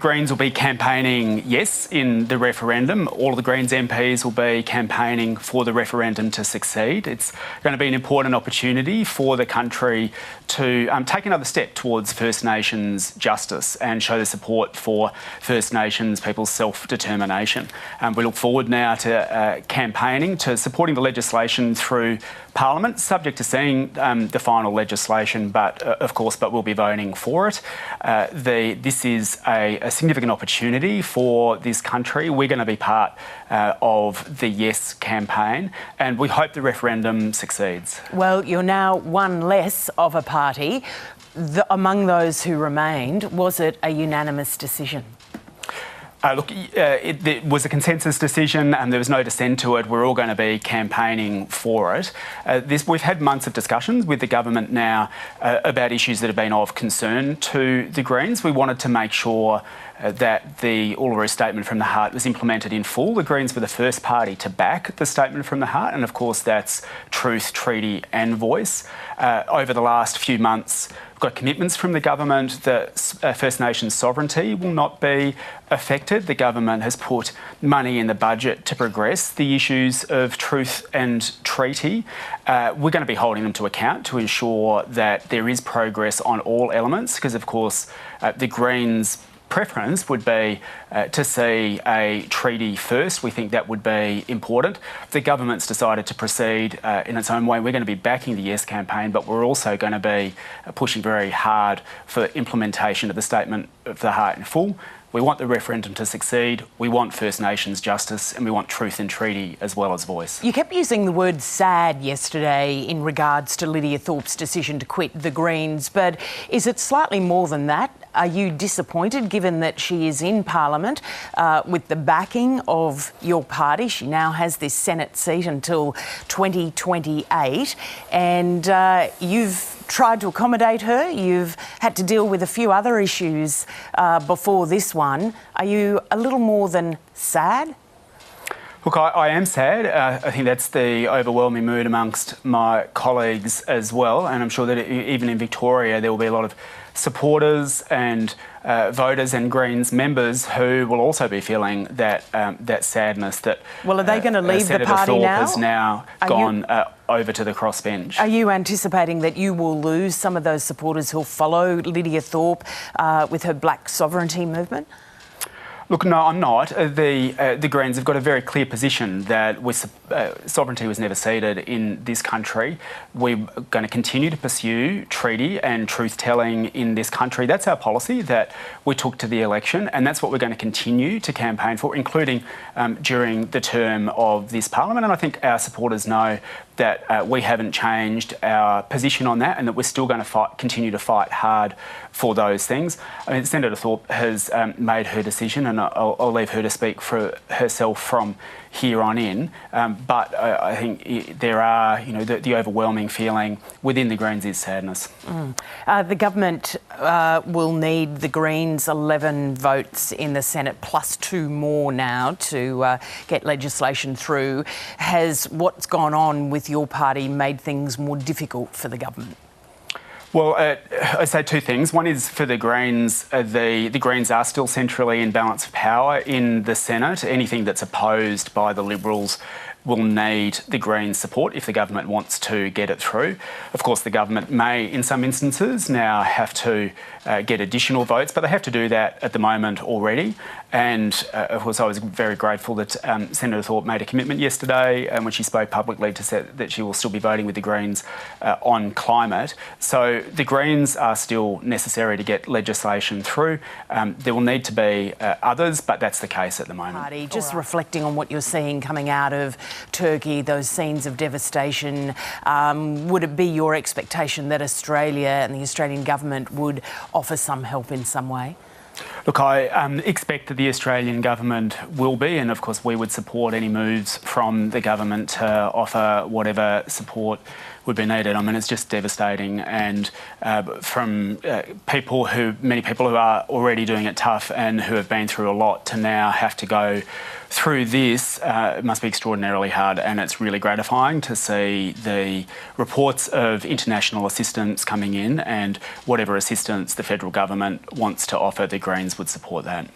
Greens will be campaigning yes in the referendum. All of the Greens MPs will be campaigning for the referendum to succeed. It's going to be an important opportunity for the country to take another step towards First Nations justice and show the support for First Nations people's self-determination. We look forward now to campaigning, to supporting the legislation through Parliament, subject to seeing the final legislation, but we'll be voting for it. This is a significant opportunity for this country. We're going to be part of the Yes campaign, and we hope the referendum succeeds. Well, you're now one less of a party. Among those who remained, was it a unanimous decision? It was a consensus decision and there was no dissent to it. We're all going to be campaigning for it. We've had months of discussions with the government now about issues that have been of concern to the Greens. We wanted to make sure that the Uluru Statement from the Heart was implemented in full. The Greens were the first party to back the Statement from the Heart, and of course that's truth, treaty and voice. Over the last few months, we've got commitments from the government that First Nations sovereignty will not be affected. The government has put money in the budget to progress the issues of truth and treaty. We're going to be holding them to account to ensure that there is progress on all elements, because of course the Greens' preference would be to see a treaty first. We think that would be important. The government's decided to proceed in its own way. We're going to be backing the Yes campaign, but we're also going to be pushing very hard for implementation of the Statement of the Heart in full. We want the referendum to succeed, we want First Nations justice, and we want truth and treaty as well as voice. You kept using the word sad yesterday in regards to Lydia Thorpe's decision to quit the Greens, but is it slightly more than that? Are you disappointed, given that she is in Parliament with the backing of your party? She now has this Senate seat until 2028, and you've tried to accommodate her. You've had to deal with a few other issues before this one. Are you a little more than sad? Look, I am sad. I think that's the overwhelming mood amongst my colleagues as well, and I'm sure that even in Victoria there will be a lot of supporters and voters and Greens members who will also be feeling that sadness that. Well, are they going to leave the party Thorpe now? Has now gone over to the crossbench. Are you anticipating that you will lose some of those supporters who'll follow Lydia Thorpe with her black sovereignty movement? Look, no, I'm not. The Greens have got a very clear position that sovereignty was never ceded in this country. We're going to continue to pursue treaty and truth-telling in this country. That's our policy that we took to the election, and that's what we're going to continue to campaign for, including during the term of this Parliament. And I think our supporters know that we haven't changed our position on that, and that we're still going to continue to fight hard for those things. I mean, Senator Thorpe has made her decision, and I'll leave her to speak for herself from here on in. But I think there are, the overwhelming feeling within the Greens is sadness. The government will need the Greens' 11 votes in the Senate plus 2 more now to get legislation through. Has what's gone on with your party made things more difficult for the government? Well, I say two things. One is for the Greens, the Greens are still centrally in balance of power in the Senate. Anything that's opposed by the Liberals will need the Greens' support if the government wants to get it through. Of course, the government may, in some instances, now have to get additional votes, but they have to do that at the moment already. And of course, I was very grateful that Senator Thorpe made a commitment yesterday when she spoke publicly to say that she will still be voting with the Greens on climate. So the Greens are still necessary to get legislation through. There will need to be others, but that's the case at the moment. Just reflecting on what you're seeing coming out of Turkey, those scenes of devastation, would it be your expectation that Australia and the Australian government would offer some help in some way? Look, I expect that the Australian government will be, and of course we would support any moves from the government to offer whatever support would be needed. I mean, it's just devastating, and from many people who are already doing it tough and who have been through a lot to now have to go through this, it must be extraordinarily hard, and it's really gratifying to see the reports of international assistance coming in and whatever assistance the federal government wants to offer the Greens would support that.